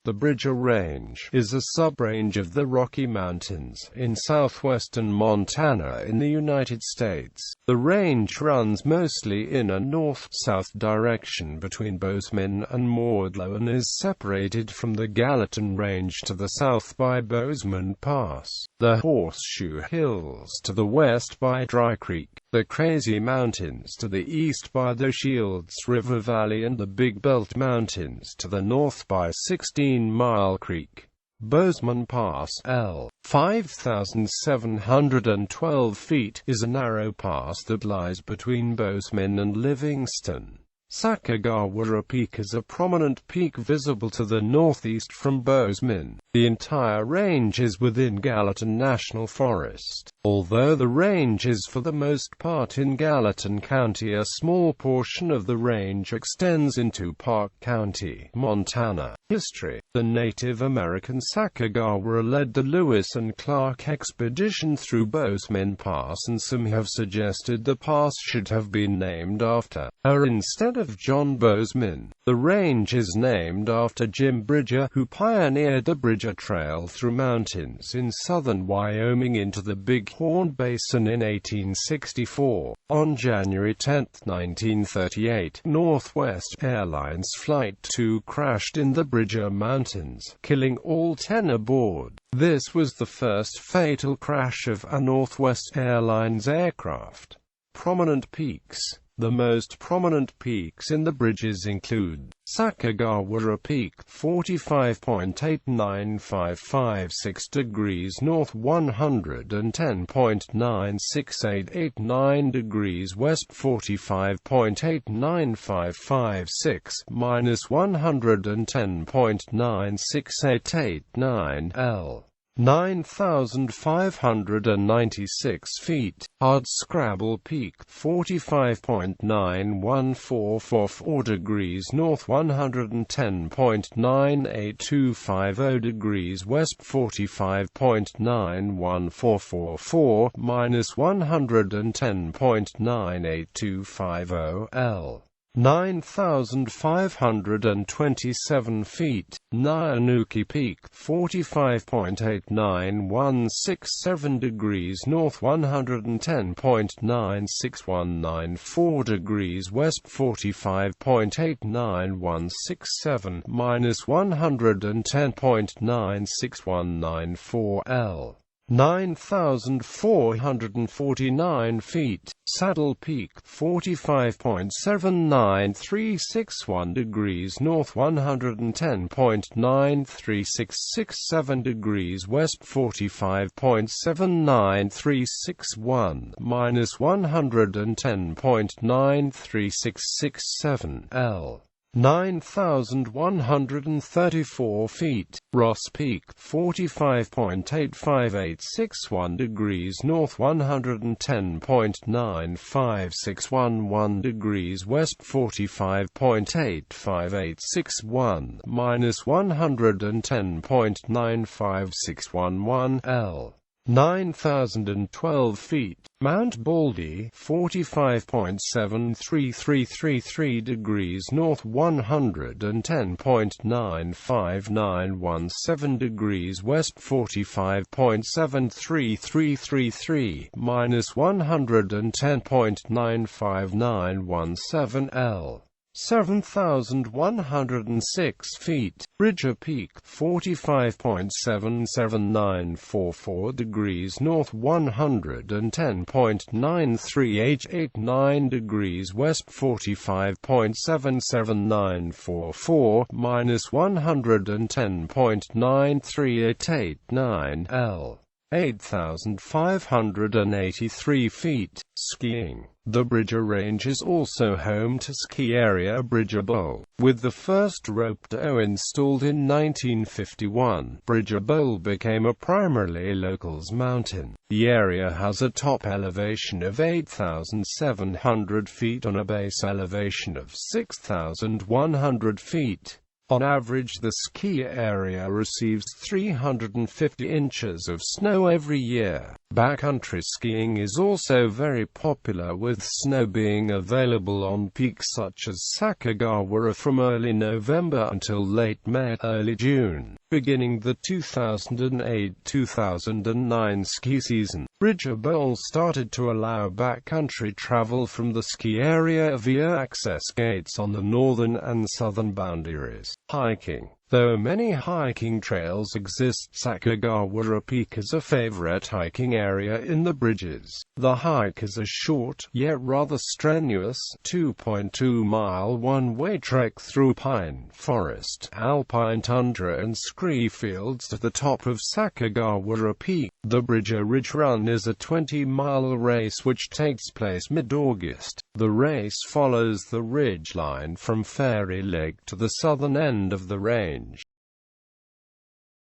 The Bridger Range is a subrange of the Rocky Mountains in southwestern Montana in the United States. The range runs mostly in a north-south direction between Bozeman and Maudlow and is separated from the Gallatin Range to the south by Bozeman Pass, the Horseshoe Hills to the west by Dry Creek, the Crazy Mountains to the east by the Shields River Valley, and the Big Belt Mountains to the north by 16 Mile Creek.Bozeman Pass, L. 5,712 feet, is a narrow pass that lies between Bozeman and Livingston. Sacagawea Peak is a prominent peak visible to the northeast from Bozeman. The entire range is within Gallatin National Forest. Although the range is for the most part in Gallatin County, a small portion of the range extends into Park County, Montana. History: the Native American Sacagawea led the Lewis and Clark expedition through Bozeman Pass, and some have suggested the pass should have been named after her instead of John Bozeman. The range is named after Jim Bridger, who pioneered the Bridger Trail through mountains in southern Wyoming into the Big Horn Basin in 1864. On January 10, 1938, Northwest Airlines Flight 2 crashed in the Bridger Mountains, killing all 10 aboard. This was the first fatal crash of a Northwest Airlines aircraft. Prominent peaks. The most prominent peaks in the Bridges include Sacagawea Peak, 45.8956 degrees north, 110.968889 degrees west, 45.89556 minus 110.96889 L. 9,596 feet. Hardscrabble Peak, 45.9144 degrees north, 110.98250 degrees west, 45.91444 minus 110.98250 L. 9,527 feet. Nyanuki Peak, 45.89167 degrees north, 110.96194 degrees west, 45.89167 minus 110.96194 L. 9,449 feet. Saddle Peak, 45.79361 degrees north, 110.93667 degrees west, 45.79361 minus 110.93667 L. 9,134 feet. Ross Peak, 45.85861 degrees north, 110.95611 degrees west, 45.85861 minus 110.95611 L. 9,012 feet. Mount Baldy, 45.73333 degrees north, 110.95917 degrees west, 45.73333 minus 110.95917 L. 7,106 feet. Bridger Peak, 45.77944 degrees north, 110.93889 degrees west, 45.77944 minus 110.93889 L. 8,583 feet. Skiing. The Bridger Range is also home to ski area Bridger Bowl. With the first rope tow installed in 1951, Bridger Bowl became a primarily locals mountain. The area has a top elevation of 8,700 feet on a base elevation of 6,100 feet. On average, the ski area receives 350 inches of snow every year. Backcountry skiing is also very popular, with snow being available on peaks such as Sakagawara from early November until late May, early June. Beginning the 2008-2009 ski season, Bridger Bowl started to allow backcountry travel from the ski area via access gates on the northern and southern boundaries. Hiking. Though many hiking trails exist, Sakagawara Peak is a favorite hiking area in the Bridges. The hike is a short, yet rather strenuous, 2.2-mile one-way trek through pine forest, alpine tundra and scree fields to the top of Sakagawara Peak. The Bridger Ridge Run is a 20-mile race which takes place mid-August. The race follows the ridge line from Fairy Lake to the southern end of the range.